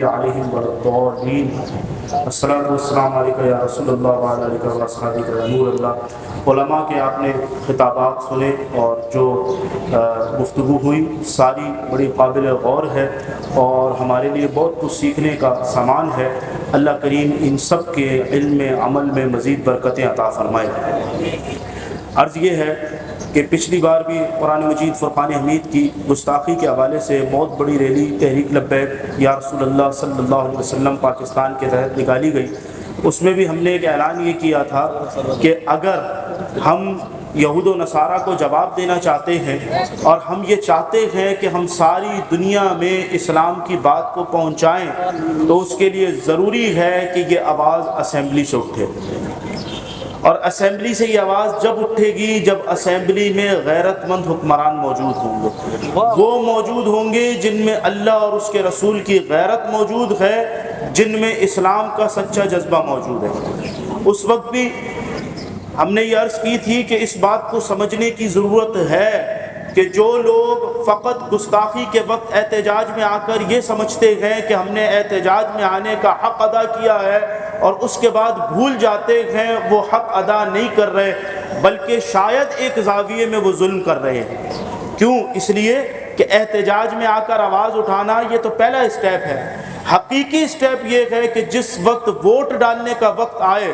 علیہم وَلَا-الضَّالِّينَ الصلاۃ والسلام علیکہ یا رسول اللہ وعلی آلہ وصحبہ یا نور اللہ۔ علماء کے آپ نے خطابات سنے اور جو گفتگو ہوئی ساری بڑی قابل غور ہے اور ہمارے لیے بہت کچھ سیکھنے کا سامان ہے۔ اللہ کریم ان سب کے علم عمل میں مزید برکتیں عطا فرمائے۔ عرض یہ ہے کہ پچھلی بار بھی قرآن مجید فرقان حمید کی گستاخی کے حوالے سے بہت بڑی ریلی تحریک لبیک یا رسول اللہ صلی اللہ علیہ وسلم پاکستان کے تحت نکالی گئی۔ اس میں بھی ہم نے ایک اعلان یہ کیا تھا کہ اگر ہم یہود و نصارہ کو جواب دینا چاہتے ہیں اور ہم یہ چاہتے ہیں کہ ہم ساری دنیا میں اسلام کی بات کو پہنچائیں تو اس کے لیے ضروری ہے کہ یہ آواز اسمبلی سے اٹھے، اور اسمبلی سے یہ آواز جب اٹھے گی جب اسمبلی میں غیرت مند حکمران موجود ہوں گے، وہ موجود ہوں گے جن میں اللہ اور اس کے رسول کی غیرت موجود ہے، جن میں اسلام کا سچا جذبہ موجود ہے۔ اس وقت بھی ہم نے یہ عرض کی تھی کہ اس بات کو سمجھنے کی ضرورت ہے کہ جو لوگ فقط گستاخی کے وقت احتجاج میں آ کر یہ سمجھتے ہیں کہ ہم نے احتجاج میں آنے کا حق ادا کیا ہے اور اس کے بعد بھول جاتے ہیں وہ حق ادا نہیں کر رہے، بلکہ شاید ایک زاویے میں وہ ظلم کر رہے ہیں۔ کیوں؟ اس لیے کہ احتجاج میں آ کر آواز اٹھانا یہ تو پہلا اسٹیپ ہے۔ حقیقی اسٹیپ یہ ہے کہ جس وقت ووٹ ڈالنے کا وقت آئے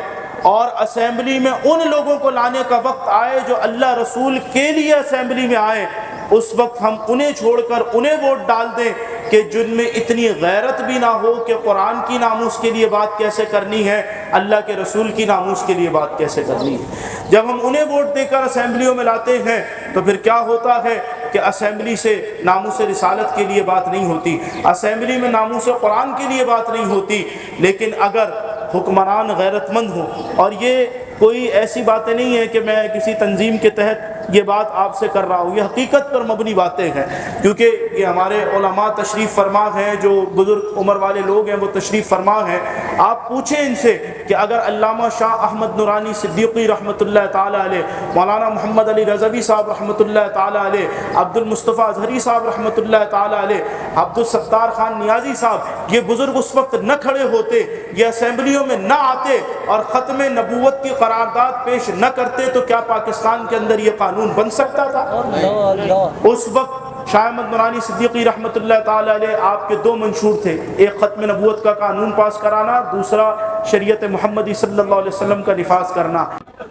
اور اسمبلی میں ان لوگوں کو لانے کا وقت آئے جو اللہ رسول کے لیے اسمبلی میں آئے، اس وقت ہم انہیں چھوڑ کر انہیں ووٹ ڈال دیں کہ جن میں اتنی غیرت بھی نہ ہو کہ قرآن کی ناموس کے لیے بات کیسے کرنی ہے، اللہ کے رسول کی ناموس کے لیے بات کیسے کرنی ہے۔ جب ہم انہیں ووٹ دے کر اسمبلیوں میں لاتے ہیں تو پھر کیا ہوتا ہے کہ اسمبلی سے ناموس رسالت کے لیے بات نہیں ہوتی، اسمبلی میں ناموس قرآن کے لیے بات نہیں ہوتی۔ لیکن اگر حکمران غیرت مند ہوں، اور یہ کوئی ایسی باتیں نہیں ہیں کہ میں کسی تنظیم کے تحت یہ بات آپ سے کر رہا ہوں، یہ حقیقت پر مبنی باتیں ہیں، کیونکہ یہ ہمارے علماء تشریف فرما ہیں، جو بزرگ عمر والے لوگ ہیں وہ تشریف فرما ہیں۔ آپ پوچھیں ان سے کہ اگر علامہ شاہ احمد نورانی صدیقی رحمۃ اللہ تعالیٰ علیہ، مولانا محمد علی رضوی صاحب رحمۃ اللہ تعالیٰ علیہ، عبد المصطفیٰ اظہری صاحب رحمۃ اللہ تعالیٰ علیہ، عبد الستار خان نیازی صاحب، یہ بزرگ اس وقت نہ کھڑے ہوتے، یہ اسمبلیوں میں نہ آتے اور ختم نبوت کی قرارداد پیش نہ کرتے تو کیا پاکستان کے اندر یہ قانون بن سکتا تھا؟ اس وقت شاہ احمد نورانی صدیقی رحمۃ اللہ تعالیٰ علیہ آپ کے دو منشور تھے، ایک ختم نبوت کا قانون پاس کرانا، دوسرا شریعت محمدی صلی اللہ علیہ وسلم کا نفاذ کرنا۔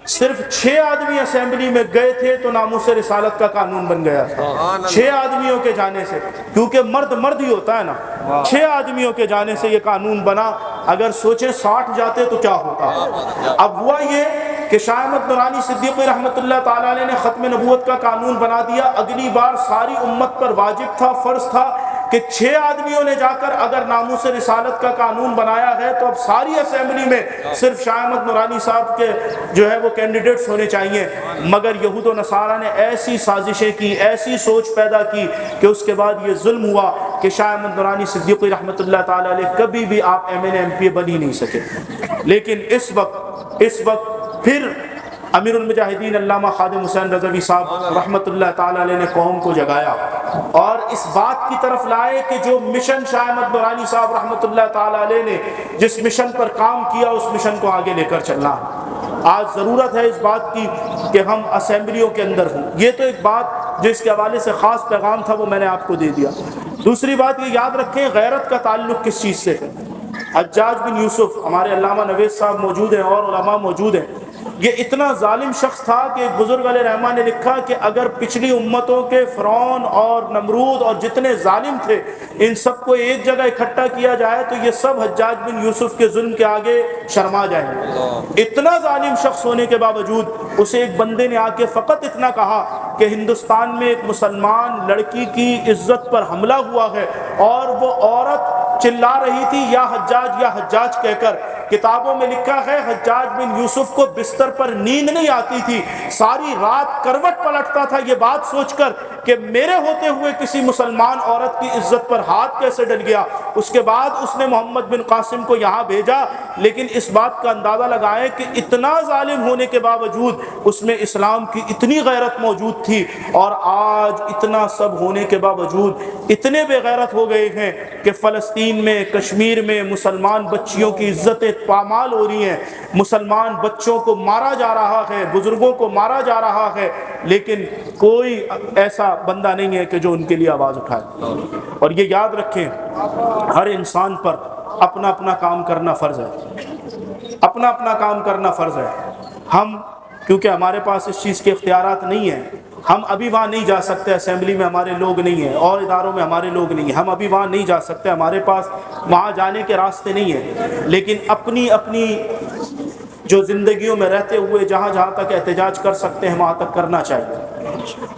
صرف 6 آدمی اسمبلی میں گئے تھے تو ناموس رسالت کا قانون بن گیا تھا، 6 آدمیوں کے جانے سے، کیونکہ مرد مرد ہی ہوتا ہے نا، 6 آدمیوں کے جانے سے یہ قانون بنا۔ اگر سوچیں 60 جاتے تو کیا ہوتا۔ اب ہوا یہ کہ شاہ احمد نورانی صدیقی رحمۃ اللہ تعالیٰ علیہ نے ختم نبوت کا قانون بنا دیا۔ اگلی بار ساری امت پر واجب تھا، فرض تھا کہ 6 آدمیوں نے جا کر اگر ناموس رسالت کا قانون بنایا ہے تو اب ساری اسمبلی میں صرف شاہ احمد نورانی صاحب کے جو ہے وہ کینڈیڈیٹس ہونے چاہیے، مگر یہود و نصارہ نے ایسی سازشیں کی، ایسی سوچ پیدا کی کہ اس کے بعد یہ ظلم ہوا کہ شاہ احمد نورانی صدیقی رحمۃ اللہ تعالیٰ علیہ کبھی بھی آپ ایم پی بن ہی نہیں سکے۔ لیکن اس وقت پھر امیر المجاہدین علامہ خادم حسین رضوی صاحب رحمۃ اللہ تعالیٰ علیہ نے قوم کو جگایا اور اس بات کی طرف لائے کہ جو مشن شاہ احمد نورانی صاحب رحمۃ اللہ تعالیٰ علیہ نے جس مشن پر کام کیا اس مشن کو آگے لے کر چلنا ہے۔ آج ضرورت ہے اس بات کی کہ ہم اسمبلیوں کے اندر ہوں۔ یہ تو ایک بات جو اس کے حوالے سے خاص پیغام تھا وہ میں نے آپ کو دے دیا۔ دوسری بات یہ یاد رکھیں غیرت کا تعلق کس چیز سے ہے۔ حجاج بن یوسف، ہمارے علامہ نوید صاحب موجود ہیں اور علماء موجود ہیں، یہ اتنا ظالم شخص تھا کہ ایک بزرگ علیہ رحمٰن نے لکھا کہ اگر پچھلی امتوں کے فرعون اور نمرود اور جتنے ظالم تھے ان سب کو ایک جگہ اکٹھا کیا جائے تو یہ سب حجاج بن یوسف کے ظلم کے آگے شرما جائیں گے۔ اتنا ظالم شخص ہونے کے باوجود اسے ایک بندے نے آ کے فقط اتنا کہا کہ ہندوستان میں ایک مسلمان لڑکی کی عزت پر حملہ ہوا ہے اور وہ عورت چلا رہی تھی یا حجاج کہہ کر۔ کتابوں میں لکھا ہے حجاج بن یوسف کو بستر پر نیند نہیں آتی تھی، ساری رات کروٹ پلٹتا تھا یہ بات سوچ کر کہ میرے ہوتے ہوئے کسی مسلمان عورت کی عزت پر ہاتھ کیسے ڈل گیا۔ اس کے بعد اس نے محمد بن قاسم کو یہاں بھیجا، لیکن اس بات کا اندازہ لگائیں کہ اتنا ظالم ہونے کے باوجود اس میں اسلام کی اتنی غیرت موجود تھی، اور آج اتنا سب ہونے کے باوجود اتنے بے غیرت ہو گئے ہیں کہ فلسطین میں، کشمیر میں مسلمان بچیوں کی عزتیں پامال ہو رہی ہیں، مسلمان بچوں کو مارا جا رہا ہے، بزرگوں کو مارا جا رہا ہے، لیکن کوئی ایسا بندہ نہیں ہے کہ جو ان کے لیے آواز اٹھائے۔ اور یہ یاد رکھیں، ہر انسان پر اپنا اپنا کام کرنا فرض ہے، اپنا اپنا کام کرنا فرض ہے۔ ہم کیونکہ ہمارے پاس اس چیز کے اختیارات نہیں ہیں، ہم ابھی وہاں نہیں جا سکتے، اسمبلی میں ہمارے لوگ نہیں ہیں اور اداروں میں ہمارے لوگ نہیں ہیں، ہم ابھی وہاں نہیں جا سکتے، ہمارے پاس وہاں جانے کے راستے نہیں ہیں، لیکن اپنی اپنی جو زندگیوں میں رہتے ہوئے جہاں جہاں تک احتجاج کر سکتے ہیں وہاں تک کرنا چاہیے۔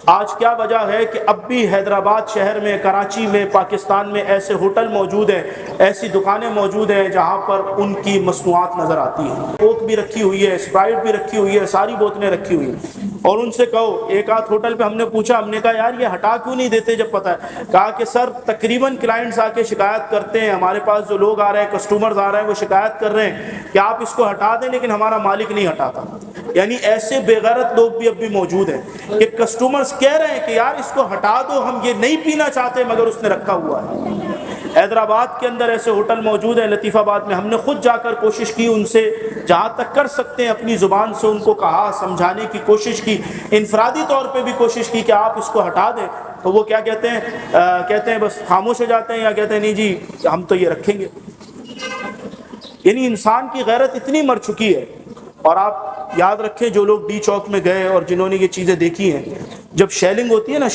آج کیا وجہ ہے کہ اب بھی حیدرآباد شہر میں، کراچی میں، پاکستان میں ایسے ہوٹل موجود ہیں، ایسی دکانیں موجود ہیں جہاں پر ان کی مصنوعات نظر آتی ہیں، کوک بھی رکھی ہوئی ہے، اسپرائٹ بھی رکھی ہوئی ہے، ساری بوتلیں رکھی ہوئی ہیں، اور ان سے کہو، ایک آدھ ہوٹل پہ ہم نے پوچھا، ہم نے کہا یار یہ ہٹا کیوں نہیں دیتے جب پتہ ہے؟ کہا کہ سر تقریباً کلائنٹس آ کے شکایت کرتے ہیں، ہمارے پاس جو لوگ آ رہے ہیں، کسٹمرز آ رہے ہیں، وہ شکایت کر رہے ہیں کہ آپ اس کو ہٹا دیں، لیکن ہمارا مالک نہیں ہٹاتا۔ یعنی ایسے بے غیرت لوگ بھی اب بھی موجود ہیں کہ کسٹمرز کہہ رہے ہیں کہ یار اس کو ہٹا دو، ہم یہ نہیں پینا چاہتے، مگر اس نے رکھا ہوا ہے۔ حیدرآباد کے اندر ایسے ہوٹل موجود ہیں، لطیف آباد میں، ہم نے خود جا کر کوشش کی، ان سے جہاں تک کر سکتے ہیں اپنی زبان سے ان کو کہا، سمجھانے کی کوشش کی، انفرادی طور پہ بھی کوشش کی کہ آپ اس کو ہٹا دیں، تو وہ کیا کہتے ہیں؟ کہتے ہیں بس خاموش ہو جاتے ہیں، یا کہتے ہیں نہیں جی ہم تو یہ رکھیں گے۔ یعنی انسان کی غیرت اتنی مر چکی ہے۔ اور آپ یاد رکھیں، جو لوگ ڈی چوک میں گئے اور جنہوں نے یہ چیزیں دیکھی ہیں، جب شیلنگ ہوتی ہے نا،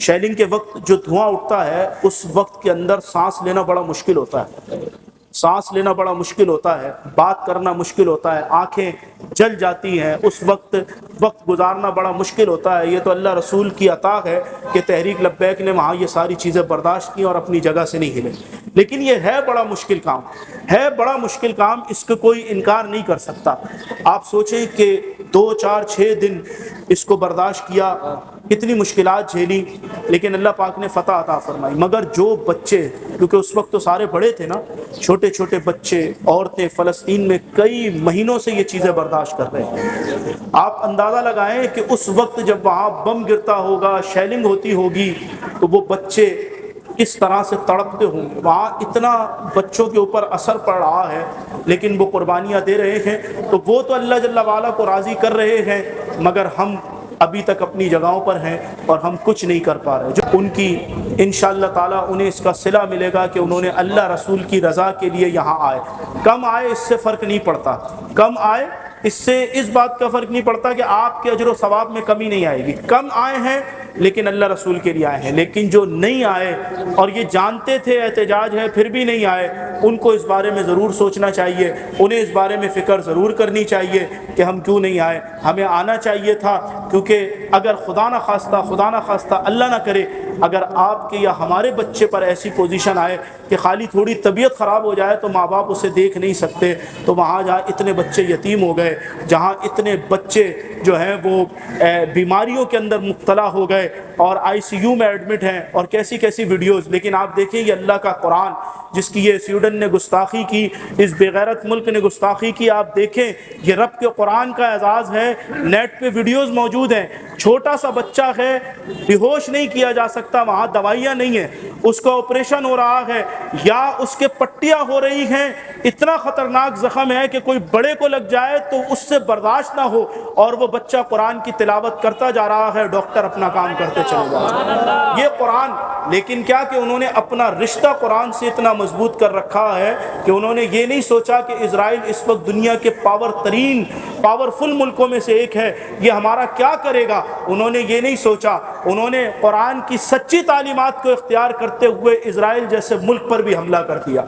شیلنگ کے وقت جو دھواں اٹھتا ہے، اس وقت کے اندر سانس لینا بڑا مشکل ہوتا ہے، سانس لینا بڑا مشکل ہوتا ہے، بات کرنا مشکل ہوتا ہے، آنکھیں جل جاتی ہیں، اس وقت گزارنا بڑا مشکل ہوتا ہے۔ یہ تو اللہ رسول کی عطا ہے کہ تحریک لبیک نے وہاں یہ ساری چیزیں برداشت کی اور اپنی جگہ سے نہیں ہلے، لیکن یہ ہے بڑا مشکل کام، ہے بڑا مشکل کام، اس کو کوئی انکار نہیں کر سکتا۔ آپ سوچیں کہ 2 4 6 دن اس کو برداشت کیا، کتنی مشکلات جھیلی، لیکن اللہ پاک نے فتح عطا فرمائی۔ مگر جو بچے، کیونکہ اس وقت تو سارے بڑے تھے نا، چھوٹے چھوٹے بچے، عورتیں فلسطین میں کئی مہینوں سے یہ چیزیں برداشت کر رہے ہیں۔ آپ اندازہ لگائیں کہ اس وقت جب وہاں بم گرتا ہوگا، شیلنگ ہوتی ہوگی، تو وہ بچے کس طرح سے تڑپتے ہوں گے۔ وہاں اتنا بچوں کے اوپر اثر پڑ رہا ہے، لیکن وہ قربانیاں دے رہے ہیں، تو وہ تو اللہ جل وعلا کو راضی کر رہے ہیں، مگر ہم ابھی تک اپنی جگہوں پر ہیں اور ہم کچھ نہیں کر پا رہے۔ جو ان کی انشاءاللہ تعالیٰ انہیں اس کا صلہ ملے گا کہ انہوں نے اللہ رسول کی رضا کے لیے یہاں آئے۔ کم آئے اس سے فرق نہیں پڑتا، کم آئے اس سے اس بات کا فرق نہیں پڑتا کہ آپ کے اجر و ثواب میں کمی نہیں آئے گی۔ کم آئے ہیں لیکن اللہ رسول کے لیے آئے ہیں، لیکن جو نہیں آئے اور یہ جانتے تھے احتجاج ہے پھر بھی نہیں آئے، ان کو اس بارے میں ضرور سوچنا چاہیے، انہیں اس بارے میں فکر ضرور کرنی چاہیے کہ ہم کیوں نہیں آئے، ہمیں آنا چاہیے تھا۔ کیونکہ اگر خدا نہ خواستہ اللہ نہ کرے، اگر آپ کے یا ہمارے بچے پر ایسی پوزیشن آئے کہ خالی تھوڑی طبیعت خراب ہو جائے تو ماں باپ اسے دیکھ نہیں سکتے، تو وہاں جہاں اتنے بچے یتیم ہو گئے، جہاں اتنے بچے جو ہیں وہ بیماریوں کے اندر مبتلا ہو گئے اور ICU میں ایڈمٹ ہیں، اور کیسی کیسی ویڈیوز۔ لیکن آپ دیکھیں یہ اللہ کا قرآن، جس کی یہ سویڈن نے گستاخی کی، اس بے غیرت ملک نے گستاخی کی، آپ دیکھیں یہ رب کے قرآن کا اعزاز ہے۔ نیٹ پہ ویڈیوز موجود ہیں، چھوٹا سا بچہ ہے، بے ہوش نہیں کیا جا سکتا، وہاں دوائیاں نہیں ہیں، اس کا آپریشن ہو رہا ہے یا اس کے پٹیاں ہو رہی ہیں، اتنا خطرناک زخم ہے کہ کوئی بڑے کو لگ جائے تو اس سے برداشت نہ ہو، اور وہ بچہ قرآن کی تلاوت کرتا جا رہا ہے، ڈاکٹر اپنا کام کرتے چلے جا رہے ہیں۔ یہ قرآن، لیکن کیا کہ انہوں نے اپنا رشتہ قرآن سے اتنا مضبوط کر رکھا ہے کہ انہوں نے یہ نہیں سوچا کہ اسرائیل اس وقت دنیا کے پاورفل ملکوں میں سے ایک ہے، یہ ہمارا کیا کرے گا، انہوں نے یہ نہیں سوچا۔ انہوں نے قرآن کی سچی تعلیمات کو اختیار کرتے ہوئے اسرائیل جیسے ملک پر بھی حملہ کر دیا۔